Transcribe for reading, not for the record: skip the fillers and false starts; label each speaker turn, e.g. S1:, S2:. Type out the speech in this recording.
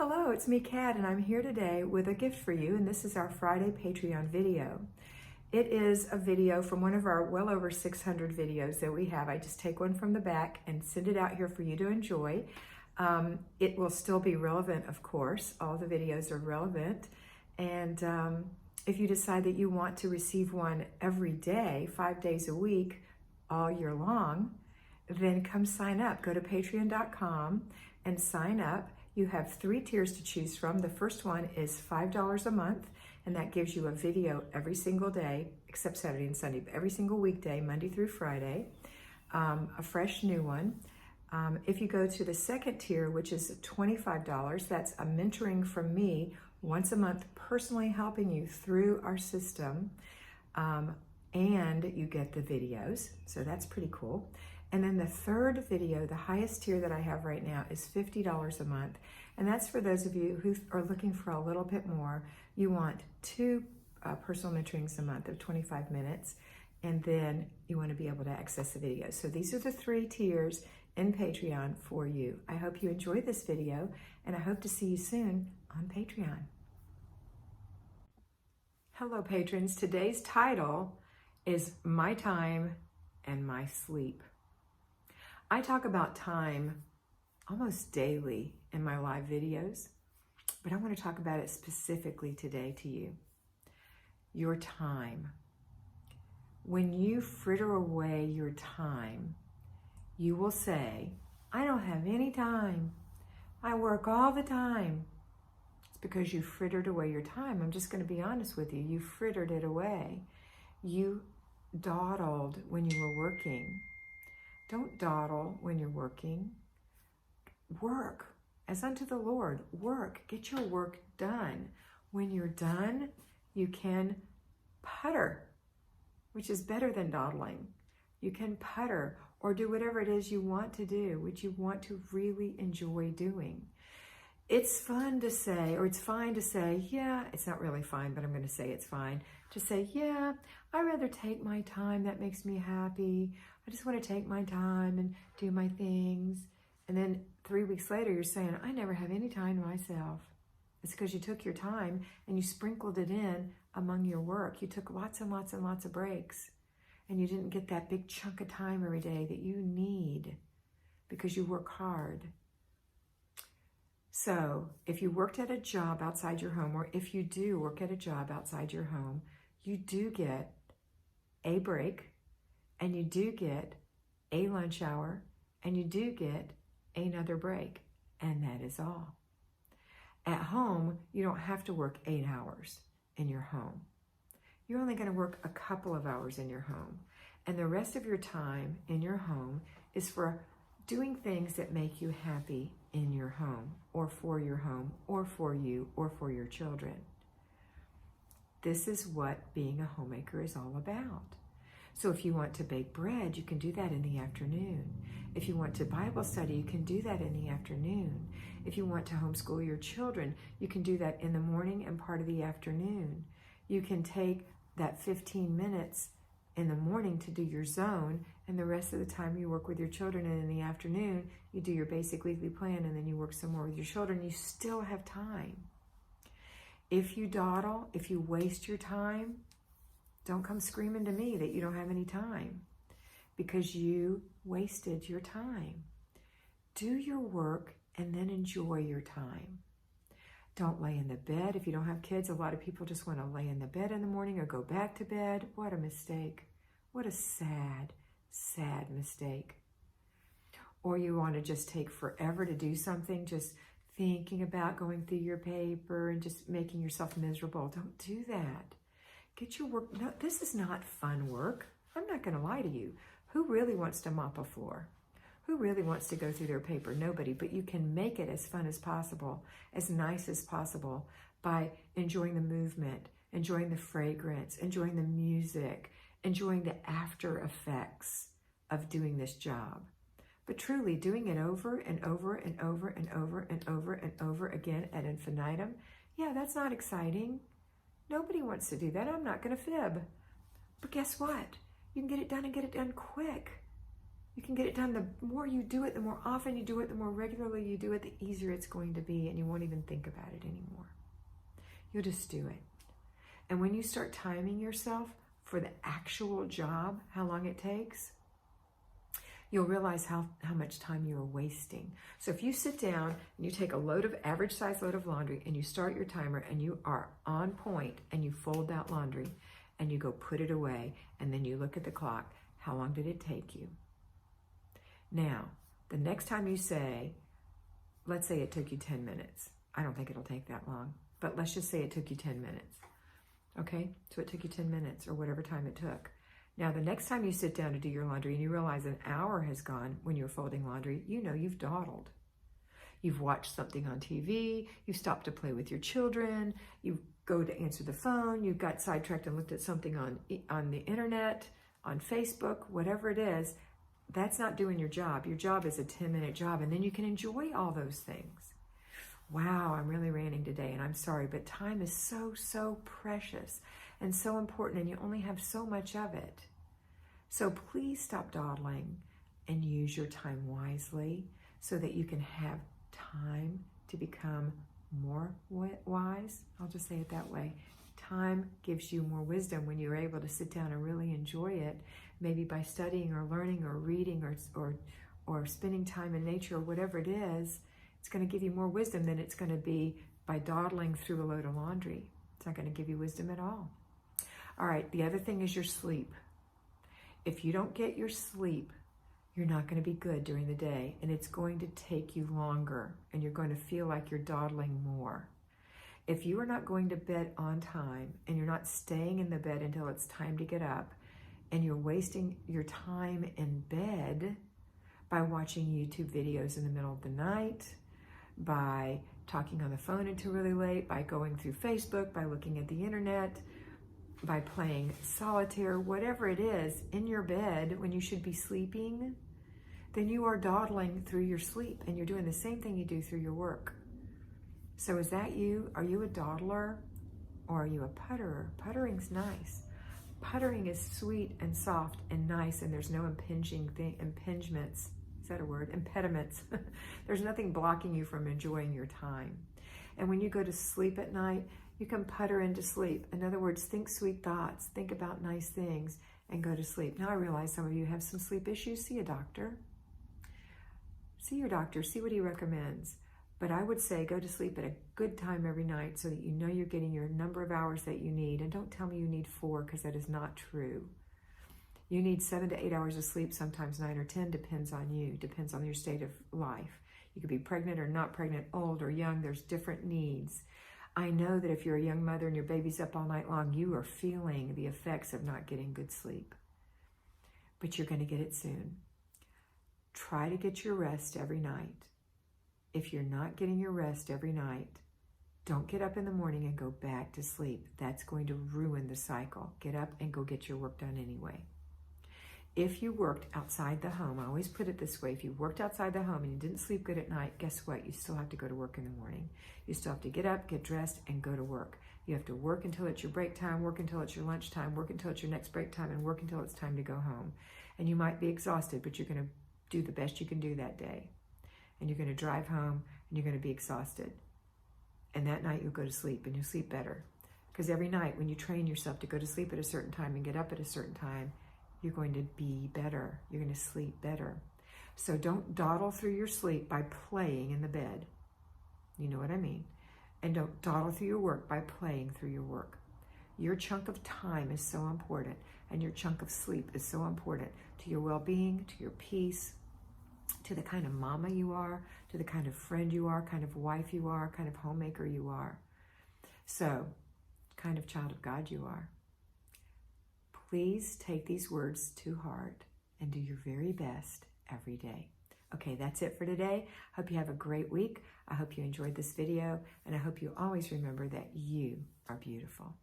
S1: Hello, it's me, Kat, and I'm here today with a gift for you, and this is our Friday Patreon video. It is a video from one of our well over 600 videos that we have. I just take one from the back and send it out here for you to enjoy. It will still be relevant, of course. All the videos are relevant, and if you decide that you want to receive one every day, 5 days a week, all year long, then come sign up. Go to patreon.com and sign up. You have 3 tiers to choose from. The first one is $5 a month, and that gives you a video every single day, except Saturday and Sunday, but every single weekday, Monday through Friday, a fresh new one. If you go to the second tier, which is $25, that's a mentoring from me once a month, personally helping you through our system, and you get the videos, so that's pretty cool. And then the third video, the highest tier that I have right now, is $50 a month. And that's for those of you who are looking for a little bit more. You want 2 personal mentorings a month of 25 minutes, and then you want to be able to access the videos. So these are the 3 tiers in Patreon for you. I hope you enjoyed this video, and I hope to see you soon on Patreon. Hello, patrons. Today's title is My Time and My Sleep. I talk about time almost daily in my live videos, but I want to talk about it specifically today to you. Your time. When you fritter away your time, you will say, I don't have any time. I work all the time. It's because you frittered away your time. I'm just going to be honest with you. You frittered it away. You dawdled when you were working. Don't dawdle when you're working. Work as unto the Lord. Work. Get your work done. When you're done, you can putter, which is better than dawdling. You can putter or do whatever it is you want to do, which you want to really enjoy doing. It's fun to say, or it's fine to say, yeah, it's not really fine, but I'm going to say it's fine to say, yeah, I'd rather take my time. That makes me happy. I just want to take my time and do my things. And then 3 weeks later, you're saying, I never have any time to myself. It's because you took your time and you sprinkled it in among your work. You took lots and lots and lots of breaks, and you didn't get that big chunk of time every day that you need because you work hard. So if you worked at a job outside your home, or if you do work at a job outside your home, you do get a break, and you do get a lunch hour, and you do get another break, and that is all. At home, you don't have to work 8 hours in your home. You're only going to work a couple of hours in your home, and the rest of your time in your home is for doing things that make you happy in your home, or for your home, or for you, or for your children. This is what being a homemaker is all about. So if you want to bake bread, you can do that in the afternoon. If you want to Bible study, you can do that in the afternoon. If you want to homeschool your children, you can do that in the morning and part of the afternoon. You can take that 15 minutes in the morning to do your zone, and the rest of the time you work with your children, and in the afternoon you do your basic weekly plan, and then you work some more with your children. You still have time. If you dawdle, if you waste your time, don't come screaming to me that you don't have any time, because you wasted your time. Do your work and then enjoy your time. Don't lay in the bed. If you don't have kids, a lot of people just want to lay in the bed in the morning or go back to bed. What a mistake. What a sad, sad mistake. Or you want to just take forever to do something, just thinking about going through your paper and just making yourself miserable. Don't do that. Get your work. No, this is not fun work. I'm not going to lie to you. Who really wants to mop a floor? Who really wants to go through their paper? Nobody. But you can make it as fun as possible, as nice as possible, by enjoying the movement, enjoying the fragrance, enjoying the music, enjoying the after effects of doing this job. But truly, doing it over and over and over and over and over and over again ad infinitum, yeah, that's not exciting. Nobody wants to do that. I'm not going to fib. But guess what? You can get it done and get it done quick. You can get it done. The more you do it, the more often you do it, the more regularly you do it, the easier it's going to be, and you won't even think about it anymore. You'll just do it. And when you start timing yourself for the actual job, how long it takes, you'll realize how much time you are wasting. So if you sit down and you take a average size load of laundry and you start your timer and you are on point and you fold that laundry and you go put it away and then you look at the clock, how long did it take you? Now, the next time you say, let's say it took you 10 minutes. I don't think it'll take that long, but let's just say it took you 10 minutes. Okay, so it took you 10 minutes or whatever time it took. Now, the next time you sit down to do your laundry and you realize an hour has gone when you're folding laundry, you know you've dawdled. You've watched something on TV, you stopped to play with your children, you go to answer the phone, you got sidetracked and looked at something on the internet, on Facebook, whatever it is. That's not doing your job. Your job is a 10-minute job, and then you can enjoy all those things. Wow, I'm really ranting today, and I'm sorry, but time is so, so precious and so important, and you only have so much of it. So please stop dawdling and use your time wisely so that you can have time to become more wise. I'll just say it that way. Time gives you more wisdom when you're able to sit down and really enjoy it, maybe by studying or learning or reading or spending time in nature or whatever it is. It's going to give you more wisdom than it's going to be by dawdling through a load of laundry. It's not going to give you wisdom at all. All right, the other thing is your sleep. If you don't get your sleep, you're not going to be good during the day, and it's going to take you longer, and you're going to feel like you're dawdling more. If you are not going to bed on time, and you're not staying in the bed until it's time to get up, and you're wasting your time in bed by watching YouTube videos in the middle of the night, by talking on the phone until really late, by going through Facebook, by looking at the internet, by playing solitaire, whatever it is, in your bed when you should be sleeping, then you are dawdling through your sleep, and you're doing the same thing you do through your work. So is that you? Are you a dawdler, or are you a putterer? Puttering's nice. Puttering is sweet and soft and nice, and there's no impingements. Is that a word? Impediments. There's nothing blocking you from enjoying your time. And when you go to sleep at night, you can putter into sleep. In other words, think sweet thoughts, think about nice things, and go to sleep. Now I realize some of you have some sleep issues. See a doctor. See your doctor. See what he recommends. But I would say go to sleep at a good time every night so that you know you're getting your number of hours that you need. And don't tell me you need 4, because that is not true. You need 7 to 8 hours of sleep, sometimes 9 or 10, depends on you, depends on your state of life. You could be pregnant or not pregnant, old or young, there's different needs. I know that if you're a young mother and your baby's up all night long, you are feeling the effects of not getting good sleep. But you're going to get it soon. Try to get your rest every night. If you're not getting your rest every night, don't get up in the morning and go back to sleep. That's going to ruin the cycle. Get up and go get your work done anyway. If you worked outside the home, I always put it this way, if you worked outside the home and you didn't sleep good at night, guess what? You still have to go to work in the morning. You still have to get up, get dressed, and go to work. You have to work until it's your break time, work until it's your lunch time, work until it's your next break time, and work until it's time to go home. And you might be exhausted, but you're going to do the best you can do that day. And you're going to drive home, and you're going to be exhausted. And that night you'll go to sleep, and you'll sleep better. Because every night when you train yourself to go to sleep at a certain time and get up at a certain time, you're going to be better. You're going to sleep better. So don't dawdle through your sleep by playing in the bed. You know what I mean. And don't dawdle through your work by playing through your work. Your chunk of time is so important, and your chunk of sleep is so important to your well-being, to your peace, to the kind of mama you are, to the kind of friend you are, kind of wife you are, kind of homemaker you are. So, kind of child of God you are. Please take these words to heart and do your very best every day. Okay, that's it for today. Hope you have a great week. I hope you enjoyed this video, and I hope you always remember that you are beautiful.